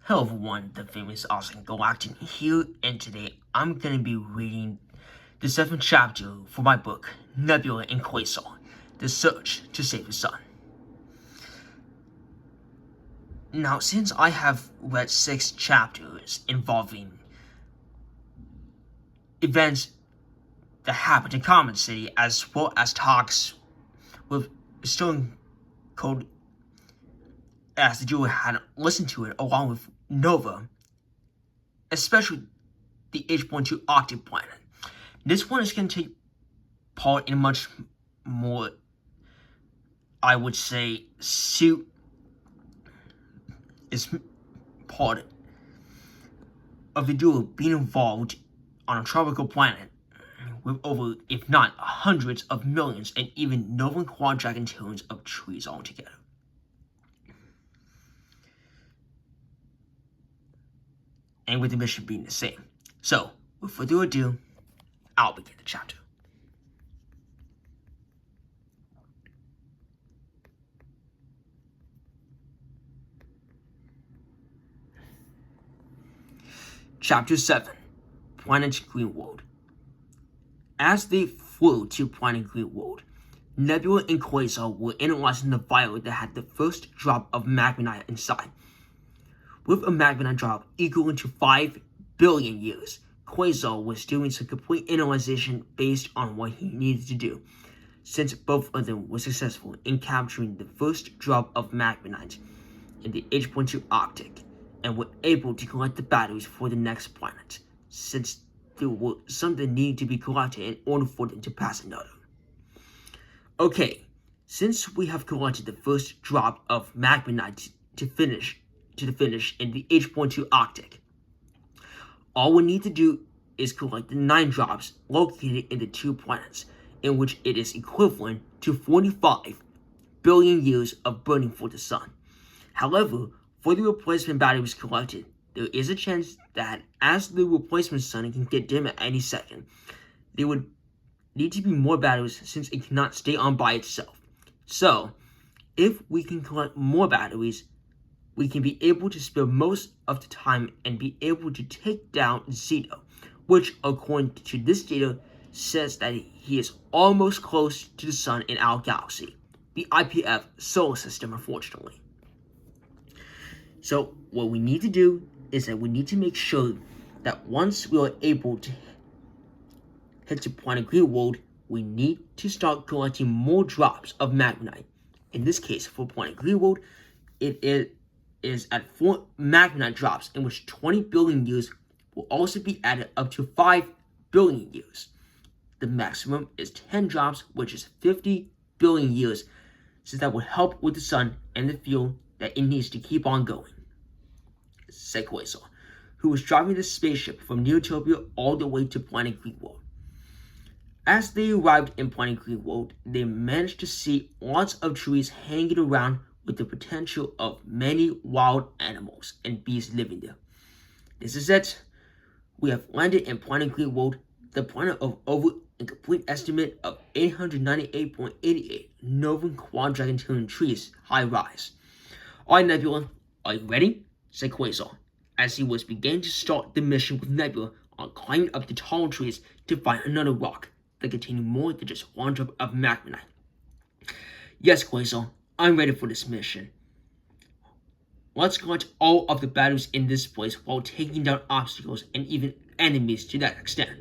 Hello everyone, the famous Austin Galactic here, and today I'm going to be reading the 7th chapter for my book, Nebula and Quasar, The Search to Save the Sun. Now, since I have read 6 chapters involving events that happened in Common City, as well as talks with Stone Code, as the duo had listened to it along with Nova, especially the H.2 Octave planet. This one is going to take part in much more, I would say, suit is part of the duo being involved on a tropical planet with over, if not hundreds of millions and even Nova Quadragon tones of trees altogether. And with the mission being the same. So, without further ado, I'll begin the chapter. Chapter 7, Planet Greenworld. As they flew to Planet Greenworld, Nebula and Quasar were analyzing the vial that had the first drop of magmanite inside. With a magmanite drop equal to 5 billion years, Quasar was doing some complete analyzation based on what he needed to do, since both of them were successful in capturing the first drop of magmanite in the H.2 Arctic, and were able to collect the batteries for the next planet, since there were some that needed to be collected in order for them to pass another. Okay, since we have collected the first drop of magmanite to the finish in the H.2 Arctic, all we need to do is collect the 9 drops located in the 2 planets, in which it is equivalent to 45 billion years of burning for the sun. However, for the replacement batteries collected, there is a chance that as the replacement sun can get dim at any second, there would need to be more batteries since it cannot stay on by itself. So, if we can collect more batteries, we can be able to spare most of the time and be able to take down Zito, which, according to this data, says that he is almost close to the sun in our galaxy, the IPF solar system, unfortunately. So, what we need to do is that we need to make sure that once we are able to head to Planet Greenworld, we need to start collecting more drops of magmanite. In this case, for Planet Greenworld, it is at 4 magmanite drops, in which 20 billion years will also be added up to 5 billion years. The maximum is 10 drops, which is 50 billion years, since that will help with the sun and the fuel that it needs to keep on going, said Quasar, who was driving the spaceship from Neotopia all the way to Planet Greenworld. As they arrived in Planet Greenworld, they managed to see lots of trees hanging around with the potential of many wild animals and beasts living there. This is it. We have landed in Planet Greenworld, the planet of over a complete estimate of 898.88 Nova Quadragon tone trees high rise. Alright, Nebula, are you ready? Said Quasar, as he was beginning to start the mission with Nebula on climbing up the tall trees to find another rock that contained more than just one drop of magmanite. Yes, Quasar, I'm ready for this mission. Let's collect all of the batteries in this place while taking down obstacles and even enemies to that extent,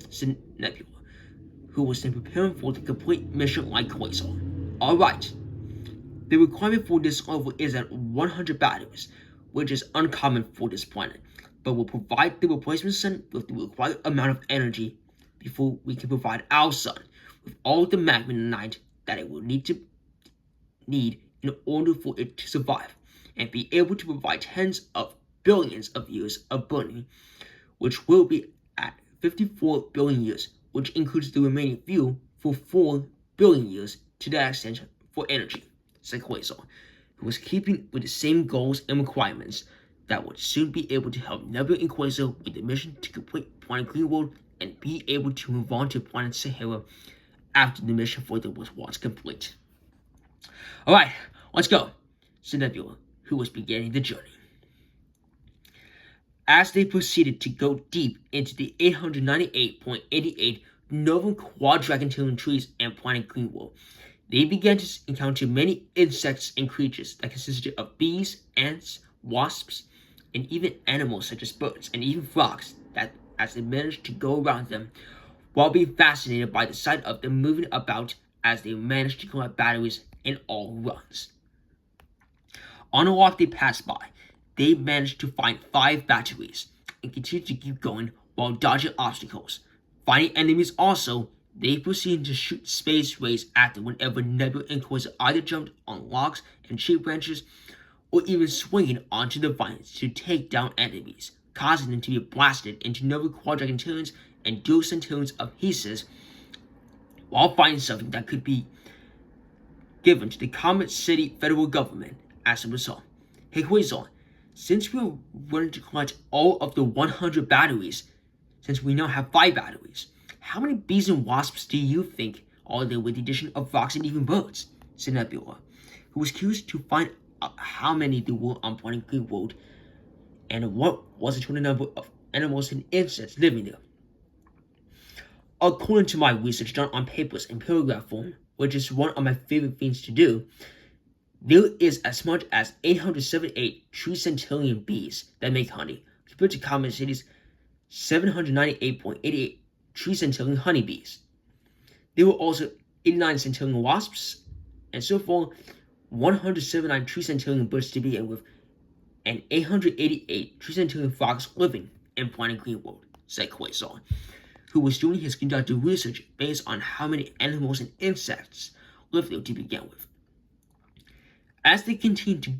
said Nebula, who was then preparing for the complete mission like Quasar. Alright, the requirement for this level is at 100 batteries, which is uncommon for this planet, but will provide the replacement sun with the required amount of energy before we can provide our sun with all the magmanite that it will need in order for it to survive and be able to provide tens of billions of years of burning, which will be at 54 billion years, which includes the remaining fuel for 4 billion years to that extent for energy, said Quasar, who was keeping with the same goals and requirements that would soon be able to help Nebula and Quasar with the mission to complete Planet Greenworld and be able to move on to Planet Sahara after the mission for them was once complete. Alright, let's go, said Nebula, who was beginning the journey. As they proceeded to go deep into the 898.88 Novum Quadrilateral trees and planet Greenworld, they began to encounter many insects and creatures that consisted of bees, ants, wasps, and even animals such as birds and even frogs that as they managed to go around them while being fascinated by the sight of them moving about as they managed to collect batteries in all runs. On a walk they passed by, they managed to find 5 batteries and continued to keep going while dodging obstacles. Finding enemies also, they proceeded to shoot space rays at them whenever Nebula and Quasar either jumped on logs and tree branches or even swinging onto the vines to take down enemies, causing them to be blasted into Nova Quadrilaterals and dual centurions of pieces while finding something that could be given to the Comet City federal government as a result. Hey Quasar, since we're running to collect all of the 100 batteries, since we now have 5 batteries, how many bees and wasps do you think are there with the addition of frogs and even birds? Said Nebula, who was curious to find out how many there were on planet Greenworld and what was the total number of animals and insects living there. According to my research done on papers in paragraph form, which is one of my favorite things to do, there is as much as 878 tree centurion bees that make honey, compared to Comet City's 798.88 tree centurion honeybees. There were also 89 centurion wasps, and so far 179 tree centurion birds to begin with, and 888 tree centurion frogs living in planet Greenworld, said Quasar, who was doing his conducted research based on how many animals and insects lived there to begin with. As they continued to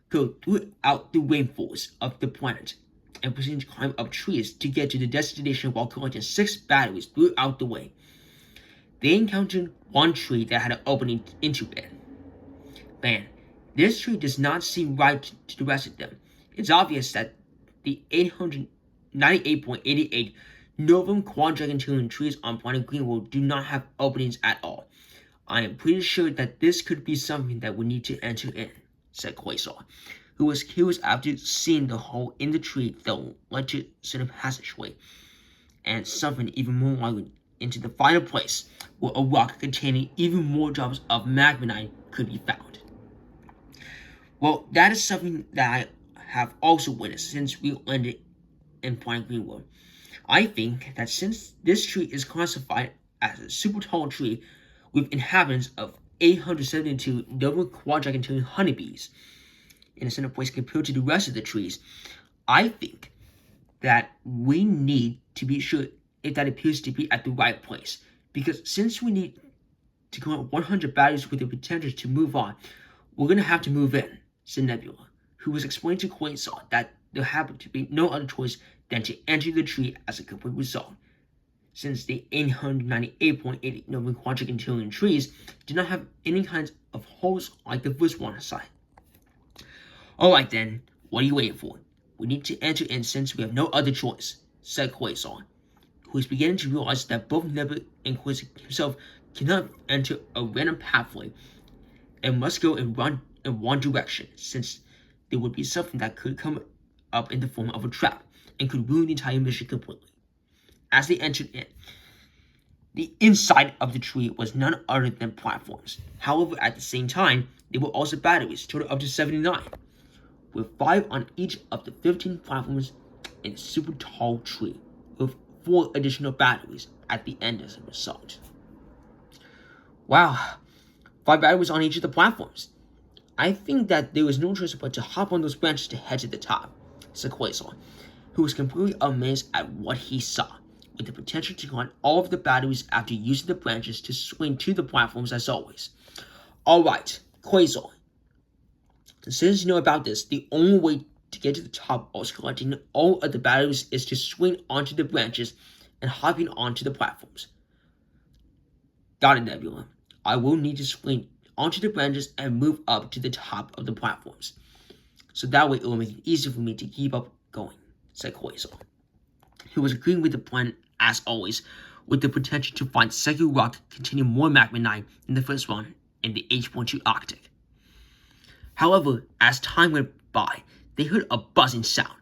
go throughout the rainforests of the planet and proceeded to climb up trees to get to the destination while collecting 6 batteries throughout the way, they encountered one tree that had an opening into it. Man, this tree does not seem right to the rest of them. It's obvious that the 898.88 Novum Quadrilateral trees on planet Greenworld do not have openings at all. I am pretty sure that this could be something that we need to enter in, said Quasar, who was curious after seeing the hole in the tree that led to a passageway, and something even more likely into the final place where a rock containing even more drops of magmanite could be found. Well, that is something that I have also witnessed since we landed in planet Greenworld. I think that since this tree is classified as a super tall tree with inhabitants of 872 Nova Quadrilateral honeybees in a center place compared to the rest of the trees, I think that we need to be sure if that appears to be at the right place. Because since we need to collect 100 batteries with the potential to move on, we're going to have to move in, said Nebula, who was explaining to Quasar that there happened to be no other choice than to enter the tree as a complete result, since the 898.88 Nova Quadrilateral trees do not have any kinds of holes like the first one aside. Alright then, what are you waiting for? We need to enter in since we have no other choice, said Quasar, who is beginning to realize that both Nebula and Quasar himself cannot enter a random pathway and must go in one direction, since there would be something that could come up in the form of a trap and could ruin the entire mission completely. As they entered in, the inside of the tree was none other than platforms. However, at the same time, there were also batteries, total up to 79, with 5 on each of the 15 platforms in a super tall tree, with 4 additional batteries at the end as a result. Wow, 5 batteries on each of the platforms. I think that there was no choice but to hop on those branches to head to the top, said Quasar, who was completely amazed at what he saw, with the potential to collect all of the batteries after using the branches to swing to the platforms as always. Alright, Quasar, since you know about this, the only way to get to the top of collecting all of the batteries is to swing onto the branches and hopping onto the platforms. Got it, Nebula. I will need to swing onto the branches and move up to the top of the platforms, so that way it will make it easier for me to keep up going, said Quasar, who was agreeing with the plan as always, with the potential to find second rock containing more magmanite than the first one in the H.2 Arctic. However, as time went by, they heard a buzzing sound,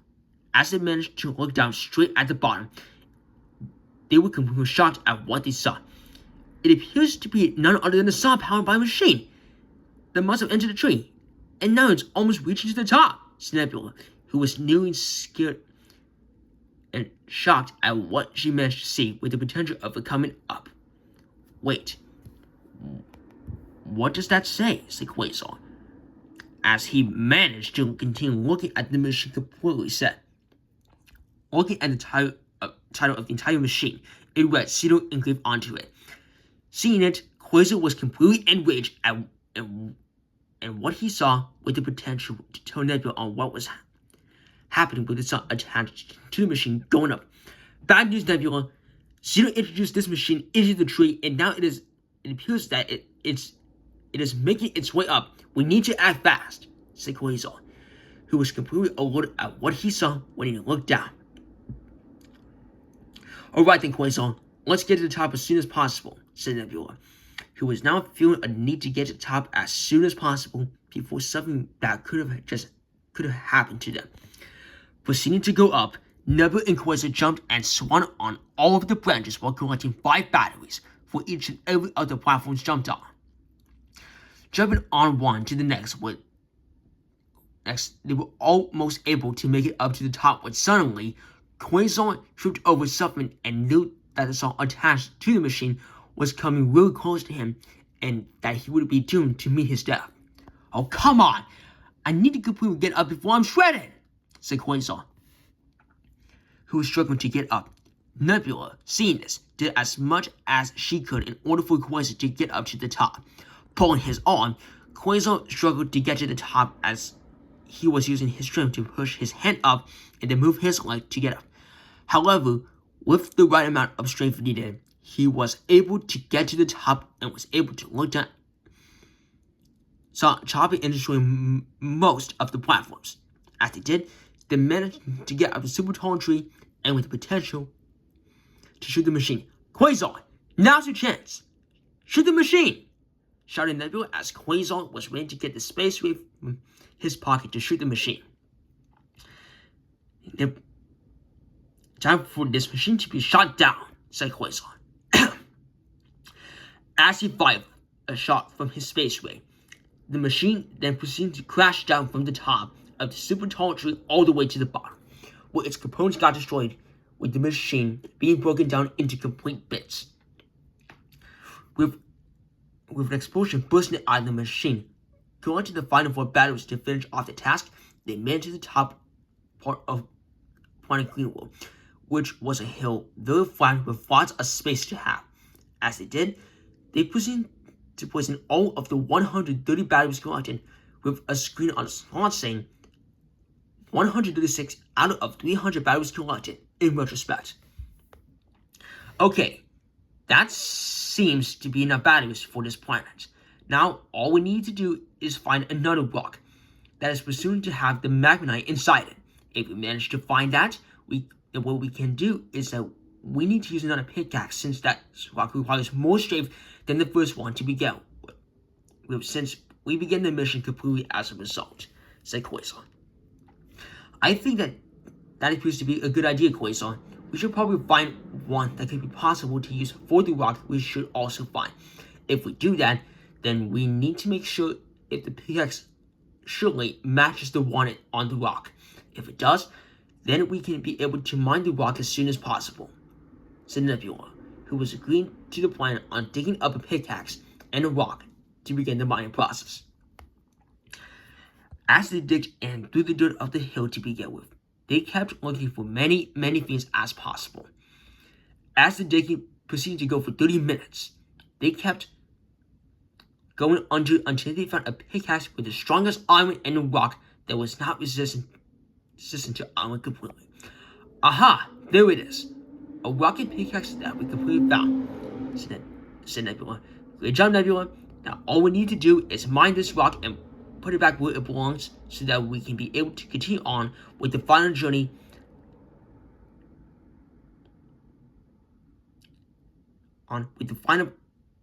as they managed to look down straight at the bottom, they were completely shocked at what they saw. It appears to be none other than the saw powered by a machine that must have entered the tree, and now it's almost reaching to the top, said Nebula, who was nearly scared and shocked at what she managed to see with the potential of it coming up. Wait, what does that say? Said Quasar, as he managed to continue looking at the machine completely set. Looking at the title of the entire machine, it read Pseudo engraved onto it. Seeing it, Quasar was completely enraged at what he saw with the potential to tell Nebula on what was happening with the sun attached to the machine going up. Bad news, Nebula. Pseudo introduced this machine into the tree, and now it appears that it is making its way up. We need to act fast, said Quasar, who was completely alerted at what he saw when he looked down. Alright then, Quasar, let's get to the top as soon as possible, said Nebula, who was now feeling a need to get to the top as soon as possible before something bad could have happened to them. Proceeding to go up, Nebula and Quasar jumped and swung on all of the branches while collecting 5 batteries for each and every other platforms jumped on. Jumping on one to the next, they were almost able to make it up to the top when suddenly Quasar tripped over something and knew that the saw attached to the machine was coming really close to him and that he would be doomed to meet his death. Oh, come on! I need to completely get up before I'm shredded, said Quasar, who was struggling to get up. Nebula, seeing this, did as much as she could in order for Quasar to get up to the top. Pulling his arm, Quasar struggled to get to the top as he was using his strength to push his hand up and then move his leg to get up. However, with the right amount of strength needed, he was able to get to the top and was able to look down, chopping and destroying most of the platforms. As they did, they managed to get up the super tall tree and with the potential to shoot the machine. Quasar, now's your chance! Shoot the machine! Shouted Nebula as Quasar was ready to get the space ray from his pocket to shoot the machine. Time for this machine to be shot down, said Quasar. As he fired a shot from his space ray, the machine then proceeded to crash down from the top of the super tall tree all the way to the bottom, where its components got destroyed, with the machine being broken down into complete bits. With an explosion bursting out of the machine, going to the final 4 batteries to finish off the task, they made it to the top part of Planet Greenwood, which was a hill very flat with lots of space to have. As they did, they proceeded to place in all of the 130 batteries collected with a screen on the slot saying 136 out of 300 batteries collected in retrospect. Okay, that seems to be enough batteries for this planet. Now, all we need to do is find another rock that is presumed to have the magmanite inside it. If we manage to find that, what we can do is that we need to use another pickaxe, since that rock requires more strength than the first one to begin with, since we begin the mission completely as a result, said Quasar. I think that appears to be a good idea, Quasar. We should probably find one that could be possible to use for the rock we should also find. If we do that, then we need to make sure if the pickaxe surely matches the one on the rock. If it does, then we can be able to mine the rock as soon as possible, said Nebula, who was agreeing to the plan on digging up a pickaxe and a rock to begin the mining process. As they digged in through the dirt of the hill to begin with, they kept looking for many things as possible. As the digging proceeded to go for 30 minutes, they kept going under until they found a pickaxe with the strongest iron and a rock that was not resistant to iron completely. Aha! There it is! A rocket pickaxe that we completely found, said Nebula. Great job, Nebula. Now all we need to do is mine this rock and put it back where it belongs so that we can be able to continue on with the final journey with the final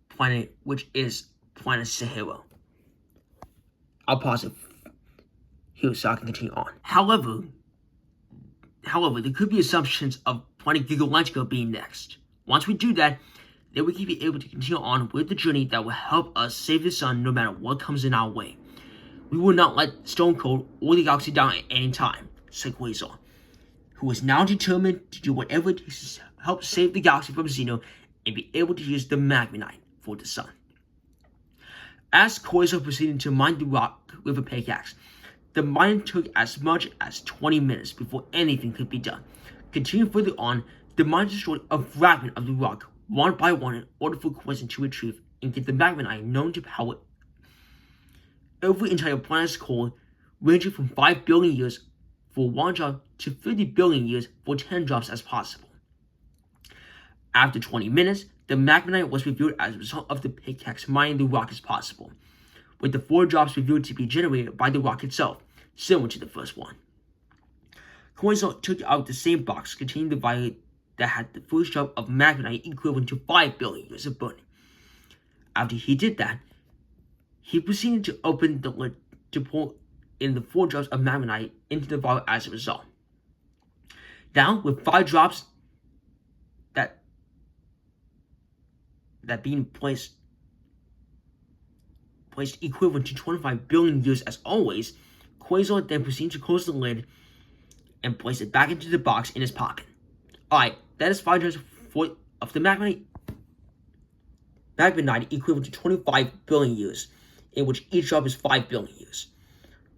planet, which is Planet Sahara. I'll pause it here so I can continue on. However, However, there could be assumptions of Planet Gigalantica being next. Once we do that, then we can be able to continue on with the journey that will help us save the sun no matter what comes in our way. We will not let Stone Cold or the galaxy down at any time, said Quasar, who is now determined to do whatever it takes to help save the galaxy from Xeno and be able to use the Magmanite for the sun. As Quasar proceeded to mine the rock with a pickaxe, the mining took as much as 20 minutes before anything could be done. Continuing further on, the mine destroyed a fragment of the rock one by one in order for Quasar to retrieve and get the Magmanite known to power every entire planet's core, ranging from 5 billion years for 1 drop to 50 billion years for 10 drops as possible. After 20 minutes, the Magmanite was revealed as a result of the pickaxe mining the rock as possible, with the 4 drops revealed to be generated by the rock itself, similar to the first one. Quasar took out the same box containing the violet that had the first drop of Magmanite equivalent to 5 billion years of burning. After he did that, he proceeded to open the lid to pour in the 4 drops of Magmanite into the vial as a result. Now, with 5 drops that being placed equivalent to 25 billion years as always, Quasar then proceeded to close the lid and place it back into the box in his pocket. Alright, that is 5 drops of the Magmanite equivalent to 25 billion years, in which each drop is 5 billion years.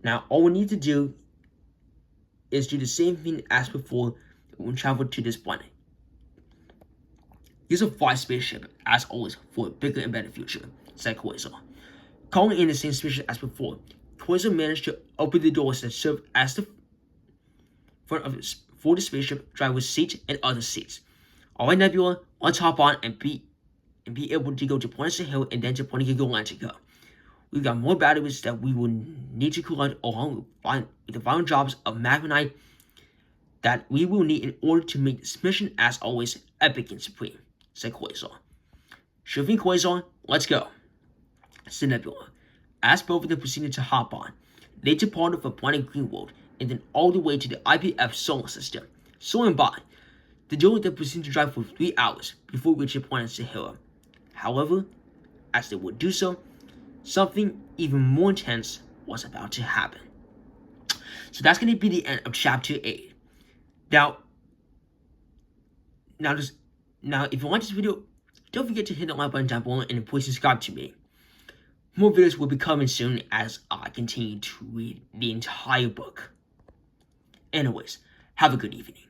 Now, all we need to do is do the same thing as before when we travel to this planet. Use a fly spaceship, as always, for a bigger and better future, said Quasar. Calling in the same spaceship as before, Quasar managed to open the doors that served as the front of for the spaceship driver's seat and other seats. Alright, Nebula, let's hop on and be able to go to Planet Hill and then to Planet Gigalantica. We've got more batteries that we will need to collect along with the final drops of Magmanite that we will need in order to make this mission, as always, epic and supreme, said Quasar. Sure thing, Quasar, let's go, said Nebula. As both of them proceeded to hop on, they departed from Planet Greenworld and then all the way to the IPF solar system. Soaring by, the journey then proceeded to drive for 3 hours before reaching Planet Sahara. However, as they would do so, something even more intense was about to happen. So that's going to be the end of Chapter 8. Now, if you like this video, don't forget to hit the like button down below and please subscribe to me. More videos will be coming soon as I continue to read the entire book. Anyways, have a good evening.